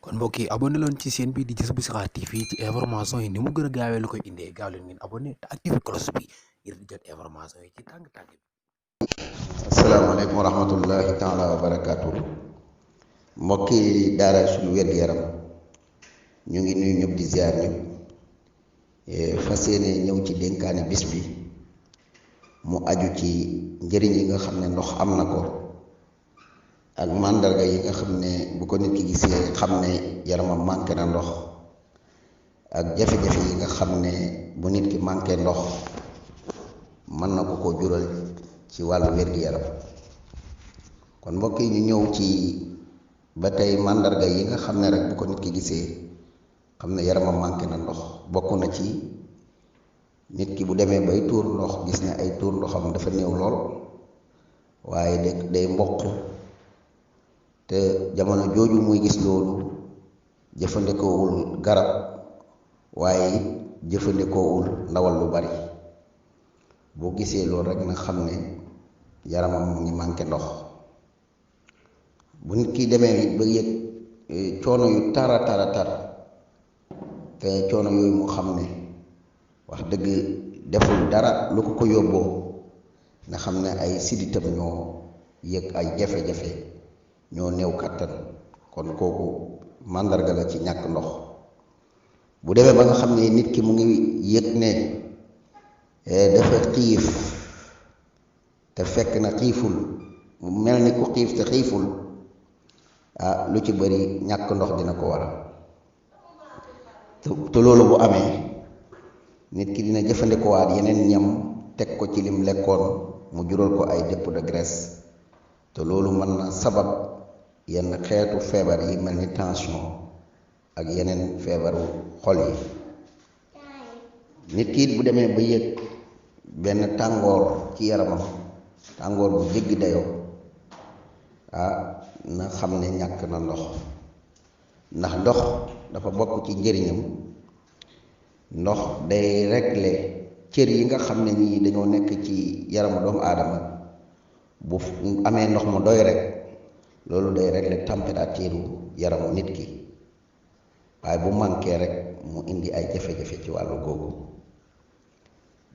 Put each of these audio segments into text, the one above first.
kon mbokk yi abonné leen ci chaîne bi di Jazboul Chikhar TV ci information yi ni mu gën a gaawee la koy indee gaaw leen ngeen abonné te activé cloche bi ngir di jot information yi ci tàng-tàng bi. asalaamaaleykum wa rahmatullahi taala wa barakaatu. mbokki daara suñu wér-gu-yaram ñu ngi nuyu ñëpp di ziar ñëpp fas yéene ñëw ci dénkaane bis bi mu aju ci njëriñ yi nga xam ne ndox am na ko ak màndarga yi nga xam ne bu ko nit ki gisee xam ne yaramam manqué na ndox ak jafe-jafe yi nga xam ne bu nit ki manqué ndox mën na ko jural ci wàllu wér-gu-yaram. kon mbokk yi ñu ñëw ci ba tey màndarga yi nga xam ne rek bu ko nit ki gisee xam ne yaramam manqué na ndox bokk na ci nit ki bu demee bay tuur ndox gis ne ay tuur ndoxam dafa néew lool waaye day mboq te jamono jooju muy gis loolu jëfandikoowul garab waaye jëfandikoowul ndawal lu bari boo gisee loolu rek na xam ne yaramam mu ngi manqué ndox. bu nit ki demee ba yëg coono yu tara tar te coono yooyu mu xam ne wax dëgg deful dara lu ko yóbboo nga xam ne ay siditam ñoo yëg ay jafe-jafe ñoo néew kàttan kon kooku màndarga la ci ñàkk ndox. bu demee ba nga xam ne nit ki mu ngi yëg ne dafa xiif te fekk na xiiful mu mel ni ku xiif te xiiful lu ci bari ñàkk ndox dina ko waral te loolu bu amee nit ki dina jëfandikoowaat yeneen ñam teg ko ci lim lekkoon mu jural ko ay dépôt de graisse te loolu mën na sabab yenn xeetu feebar yi mel ni tension ak yeneen feebaru xol yi. nit ki it bu demee ba yëg benn tàngoor ci yaramam tàngoor bu jéggi dayoo na xam ne ñàkk na ndox ndax ndox dafa bokk ci njëriñam. ndox day régler cër yi nga xam ne nii dañoo nekk ci yaramu doomu aadama bu amee ndox mu doy rek loolu day régler température yaramu nit ki waaye bu manqué rek mu indi ay jafe-jafe ci wàllu googu.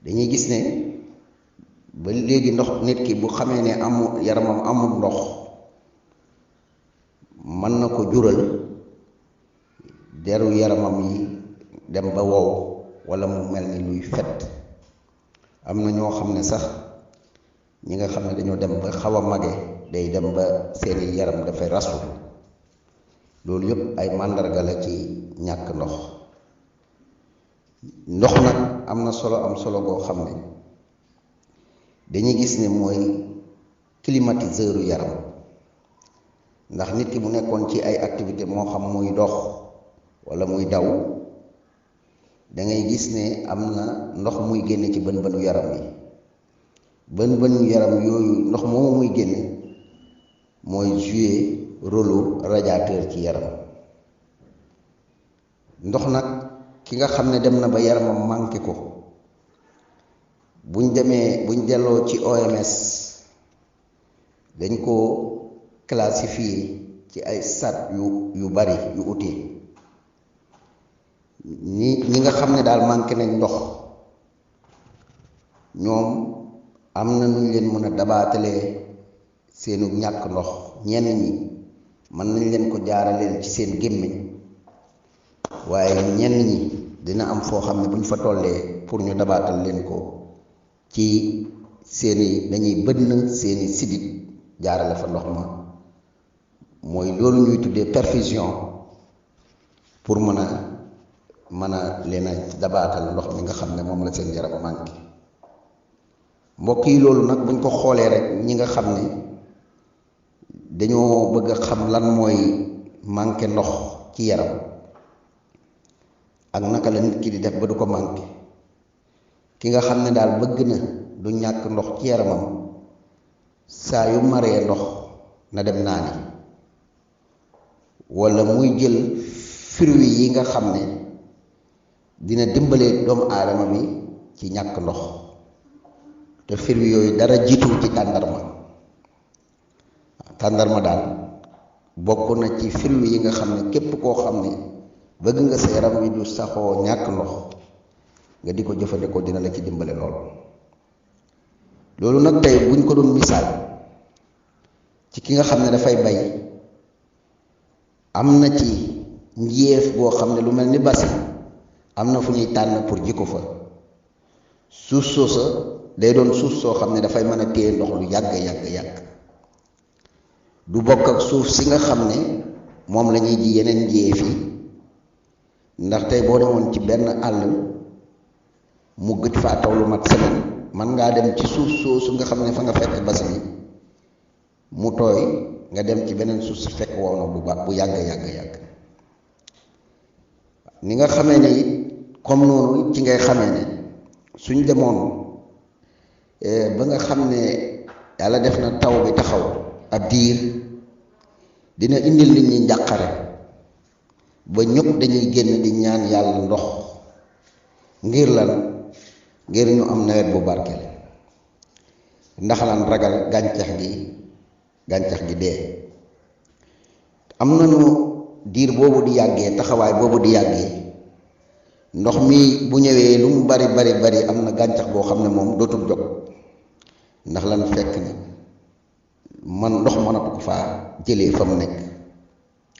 dañuy gis ne ba léegi ndox nit ki bu xamee ne yaramam amul ndox mën na ko jural deru yaramam yi dem ba wow walla mu mel ni luy fet. am na ñoo xam ne sax ñi nga xam ne dañoo dem ba xaw a mage day dem ba seeni yaram dafay rasu. loolu yëpp ay màndarga la ci ñàkk ndox. ndox nag am na solo am solo goo xam ne dañuy gis ne mooy climatiseur yaram. ndax nit ki bu nekkoon ci ay activité moo xam muy dox walla muy daw da ngay gis ne am na ndox muy génne ci bën bënu yaram yi bën yaram yooyu ndox moomu muy génne mooy jouer rôle radiateur ci yaram. ndox nag ki nga xam ne dem na ba yaramam manqué ko buñ delloo ci OMS dañ ko classifié ci ay stade yu bari yu ute. ñi nga xam ne daal manqué nañ ndox ñoom am na nuñ leen mën a dabaatalee seenu ñàkk ndox. ñenn ñi mën nañ leen ko jaaraleel ci seen gémmiñ waaye ñenn ñi dina am foo xam ne buñ fa tollee pour ñu dabaatal leen ko ci dañuy bënn seeni sidit jaarale fa ndox ma mooy loolu ñuy tuddee perfusion pour mën a leen a dabaatal ndox mi nga xam ne moom la seen yaram manqué. mbokk yi loolu nag buñ ko xoolee rek ñi nga xam ne dañoo bëgg a xam lan mooy manqué ndox ci yaram ak naka la nit ki di def ba du ko manqué. ki nga xam ne daal bëgg na du ñàkk ndox ci yaramam saa yu maree ndox na dem naani walla muy jël fruits yi nga xam ne dina dimbalee doomu aadama bi ci ñàkk ndox te fruits yooyu dara jiitu ci tàndarma daal bokk na ci firlu yi nga xam ne képp koo xam ne bëgg nga sa yaram wi du saxoo ñàkk ndox nga di ko jëfandikoo dina la ci dimbale loolu nag tey buñ ko doon misaal ci ki nga xam ne dafay bay am na ci njeef boo xam ne lu mel ni basi am na fu ñuy tànn pour ji ko fa suuf soosa day doon suuf soo xam ne dafay mën a téye ndox lu yàgg du bokk ak suuf si nga xam ne moom la ñuy ji yeneen njeef yi ndax tey boo demoon ci benn àll mu gëj faa taw lu mat semaine man ngaa dem ci suuf soosu nga xam ne fa nga fekk basi bi mu tooy nga dem ci beneen suuf si fekk wow na bu yàgg ni nga xamee ne it comme noonu ci ngay xamee ne suñ demoon ba nga xam ne yàlla def na taw bi taxaw ab diir dina indil nit ñi njàqare ba ñëpp dañuy génn di ñaan yàlla ndox ngir lan ngir ñu am nawet bu barkeel ndax lan ragal gàncax gi dee am nañu diir boobu di yàggee taxawaay boobu di yàggee ndox mi bu ñëwee lu mu bari am na gàncax boo xam ne moom dootul jóg ndax lan fekk na man ndox mënatu ko faa jëlee fa mu nekk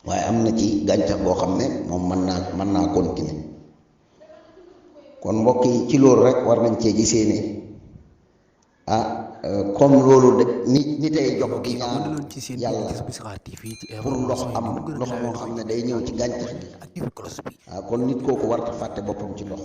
waaye am na ci gàncax boo xam ne moom mën naa continuer kon mbokk yi ci loolu rek war nañ cee gisee ne comme loolu de ni tey jox gi ñaan yàlla pour ndox am ndox moo xam ne day ñëw ci gàncax gi kon nit kooku warta fàtte boppam ci ndox